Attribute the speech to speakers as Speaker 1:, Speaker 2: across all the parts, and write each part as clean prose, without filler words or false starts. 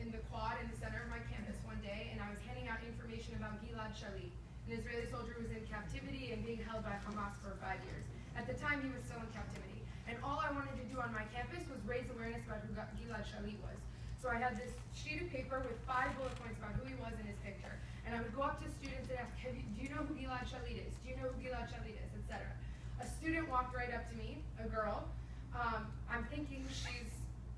Speaker 1: in the quad in the center of my campus one day, and I was handing out information about Gilad Shalit, an Israeli soldier who was in captivity and being held by Hamas for 5 years. At the time, he was still in captivity. And all I wanted to do on my campus was raise awareness about who Gilad Shalit was. So I had this sheet of paper with 5 bullet points about who he was in his picture. And I would go up to students and ask, do you know who Gilad Shalit is? Do you know who Gilad Shalit is, etc. A student walked right up to me, a girl. I'm thinking she's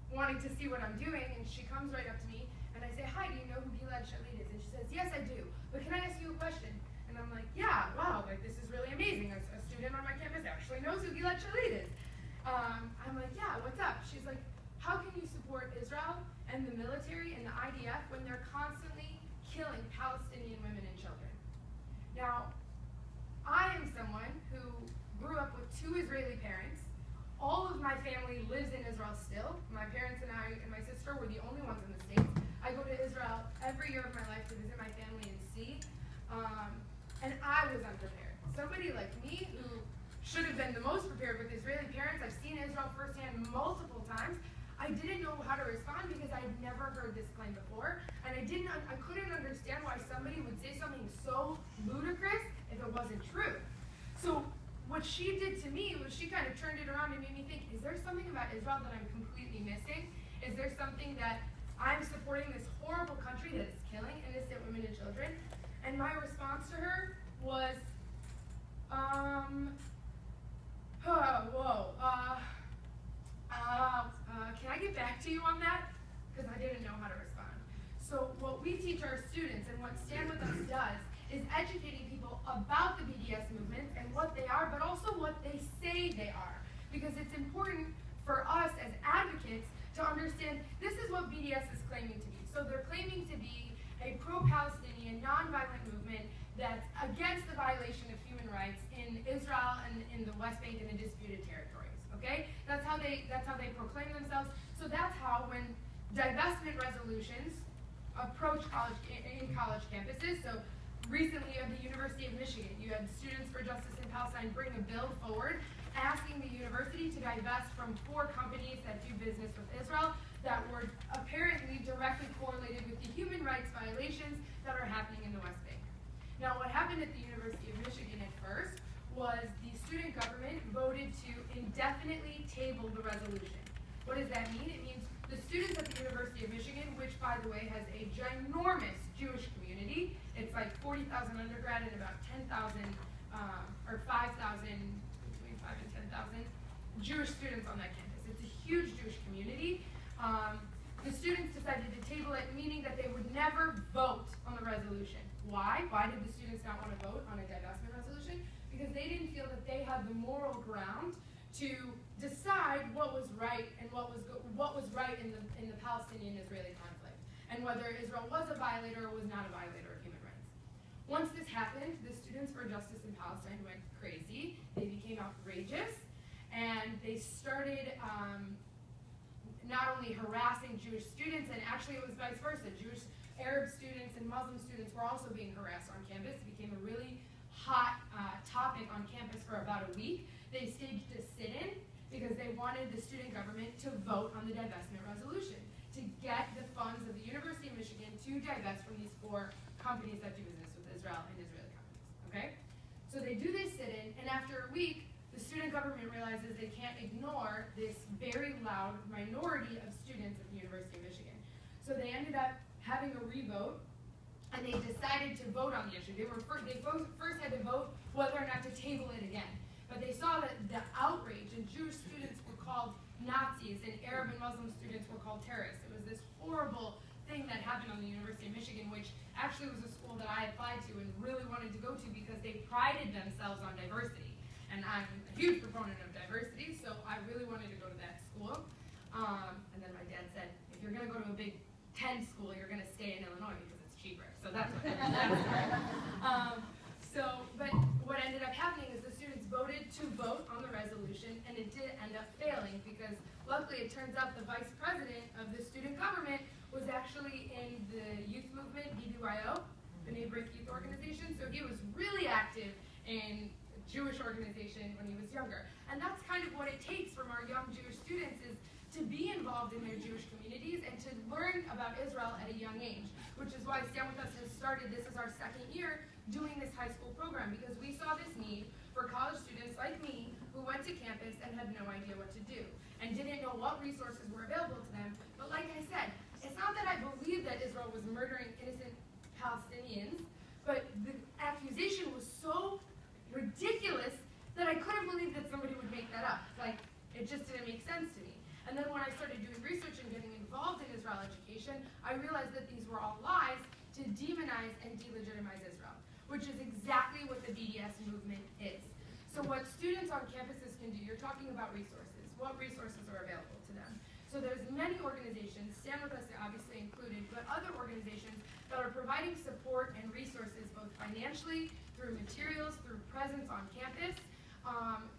Speaker 1: wanting to see what I'm doing, and she comes right up to me, and I say, hi, do you know who Gilad Shalit is? And she says, yes, I do, but can I ask you a question? And I'm like, yeah, wow, like this is really amazing. A student on my campus actually knows who Gilad Shalit is. I'm like, yeah, what's up? She's like, how can you support Israel and the military and the IDF when they're constantly killing Palestinian women and children? Now, I am someone who grew up with 2 Israeli parents. All of my family lives in Israel still. My parents and I and my sister were the only ones in the States. I go to Israel every year of my life to visit my family and see. And I was unprepared. Somebody like me who should have been the most prepared with Israeli parents. I've seen Israel firsthand multiple times. I didn't know how to respond because I had never heard this claim before. And I couldn't understand why somebody would say something so ludicrous if it wasn't true. So what she did to me was she kind of turned it around and made me think, is there something about Israel that I'm completely missing? Is there something that I'm supporting this horrible country that is killing innocent women and children? And my response to her was, can I get back to you on that? Because I didn't know how to respond. So what we teach our students and what StandWithUs does is educating people about the BDS movement and what they are, but also what they say they are. Because it's important for us as advocates to understand this is what BDS is claiming to be. So they're claiming to be a pro-Palestinian, non-violent movement that's against the violation of human rights in Israel and in the West Bank and the disputed territories. Okay? That's how they proclaim themselves. So that's how when divestment resolutions approach college campuses. So recently, you have the University of Michigan. You had Students for Justice in Palestine bring a bill forward asking the university to divest from 4 companies that do business with Israel that were apparently directly correlated with the human rights violations that are happening in the West Bank. Now, what happened at the University of Michigan at first was the student government voted to indefinitely table the resolution. What does that mean? It means the students at the University of Michigan, which, by the way, has a ginormous Jewish community. It's like 40,000 undergrad and about 10,000 or 5,000, between 5 and 10,000 Jewish students on that campus. It's a huge Jewish community. The students decided to table it, meaning that they would never vote on the resolution. Why? Why did the students not want to vote on a divestment resolution? Because they didn't feel that they had the moral ground to decide what was right and what was right in the Palestinian-Israeli conflict, and whether Israel was a violator or was not a violator of human rights. Once this happened, the Students for Justice in Palestine went crazy. They became outrageous, and they started not only harassing Jewish students, and actually it was vice versa. Jewish Arab students and Muslim students were also being harassed on campus. It became a really hot topic on campus for about a week. They staged a sit-in because they wanted the student government to vote on the divestment resolution to get the funds of the University of Michigan to divest from these 4 companies that do business with Israel and Israeli companies, okay? So they do this sit-in, and after a week, the student government realizes they can't ignore this very loud minority of students at the University of Michigan. So they ended up having a revote, and they decided to vote on the issue. They first had to vote whether or not to table it again. But they saw that the outrage, and Jewish students were called Nazis, and Arab and Muslim students were called terrorists. It was this horrible thing that happened on the University of Michigan, which actually was a school that I applied to and really wanted to go to because they prided themselves on diversity. And I'm a huge proponent of diversity, so I really wanted to go to that school. And then my dad said, if you're going to go to a Big Ten school, you're going to stay in Illinois because it's cheaper. So that's what but what ended up happening is the students voted to vote on the resolution, and it did end up failing because luckily it turns out the vice president of the student government was actually in the youth movement, BBYO, the B'nai B'rith Youth Organization, so he was really active in Jewish organization when he was younger. And that's kind of what it takes from our young Jewish students is to be involved in their Jewish communities and to learn about Israel at a young age, which is why Stand With Us has started, this is our second year, doing this high school program, because we saw this need for college students like me who went to campus and had no idea what to do and didn't know what resources were available to them. But like I said, it's not that I believe that Israel was murdering innocent Palestinians, but the accusation was so ridiculous that I couldn't believe that somebody would make that up. Like, it just didn't make sense to me. And then when I started doing research and getting involved in Israel education, I realized that these were all lies to demonize and delegitimize Israel, which is exactly what the BDS movement is. So what students on campuses can do, you're talking about resources. What resources are available to them? So there's many organizations, Stand With Us obviously included, but other organizations that are providing support and resources both financially, through materials, through presence on campus,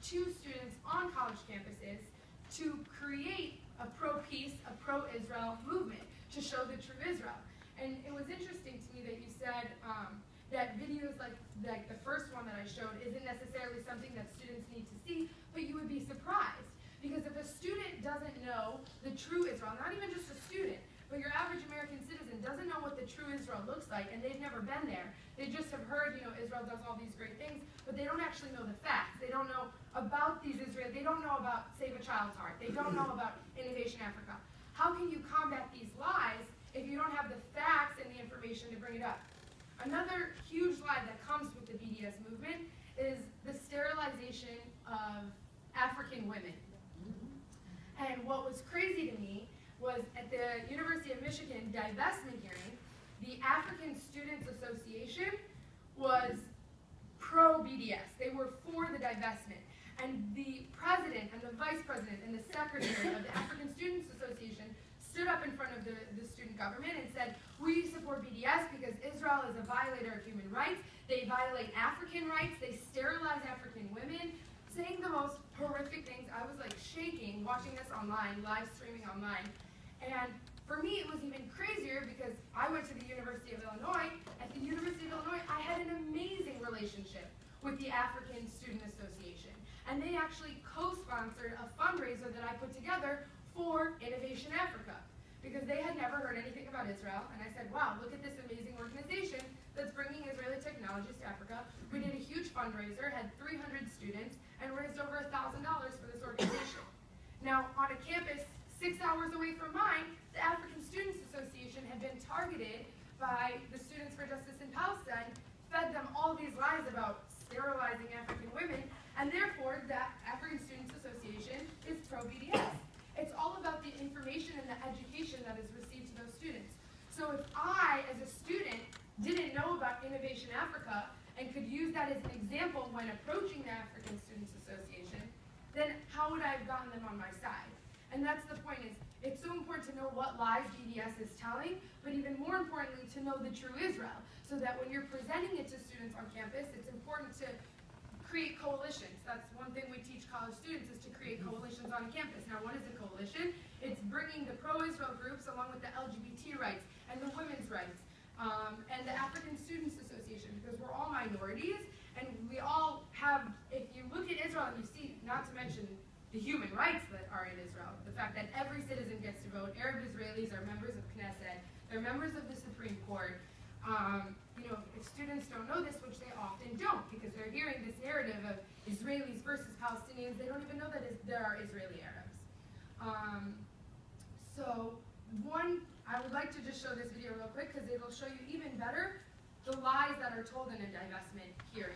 Speaker 1: to students on college campuses to create a pro-peace, a pro-Israel movement, to show the true Israel. And it was interesting to me that you said that videos like the first one that I showed isn't necessarily something that students need to see, but you would be surprised. Because if a student doesn't know the true Israel, not even just a student, but your average American citizen doesn't know what the true Israel looks like, and they've never been there. They just have heard, Israel does all these great things, but they don't actually know the facts. They don't know about these Israel. They don't know about Save a Child's Heart. They don't know about Innovation Africa. How can you combat these lies if you don't have the facts and the information to bring it up? Another huge lie that comes with the BDS movement is the sterilization of African women. And what was crazy to me was at the University of Michigan divestment hearing, the African Students Association was pro-BDS. They were for the divestment. And the president and the vice president and the secretary of the African Students Association stood up in front of the student government and said, we support BDS because Israel is a violator of human rights. They violate African rights. They sterilize African women, saying the most horrific things. I was like shaking watching this online, live streaming online. And for me, it was even crazier because I went to the University of Illinois. At the University of Illinois, I had an amazing relationship with the African Student Association. And they actually co-sponsored a fundraiser that I put together for Innovation Africa, because they had never heard anything about Israel. And I said, wow, look at this amazing organization that's bringing Israeli technologies to Africa. We did a huge fundraiser, had 300 students, and raised over $1,000 for this organization. Now, on a campus 6 hours away from mine, the African Students Association had been targeted by the Students for Justice in Palestine, fed them all these lies about sterilizing African women, and therefore the African Students Association is pro-BDS. It's all about the information and the education that is received to those students. So if I, as a student, didn't know about Innovation Africa and could use that as an example when approaching the African Students Association, then how would I have gotten them on my side? And that's the point, is it's so important to know what lies BDS is telling, but even more importantly, to know the true Israel, so that when you're presenting it to students on campus, it's important to create coalitions. That's one thing we teach college students, is to create coalitions on campus. Now, what is a coalition? It's bringing the pro-Israel groups along with the LGBT rights and the women's rights and the African Students Association, because we're all minorities and we all have, if you look at Israel and you see, not to mention the human rights that are in Israel, the fact that every citizen gets to vote, Arab Israelis are members of Knesset, they're members of the Supreme Court. If students don't know this, which they often don't, because they're hearing this narrative of Israelis versus Palestinians, they don't even know that there are Israeli Arabs. I would like to just show this video real quick, because it'll show you even better the lies that are told in a divestment hearing.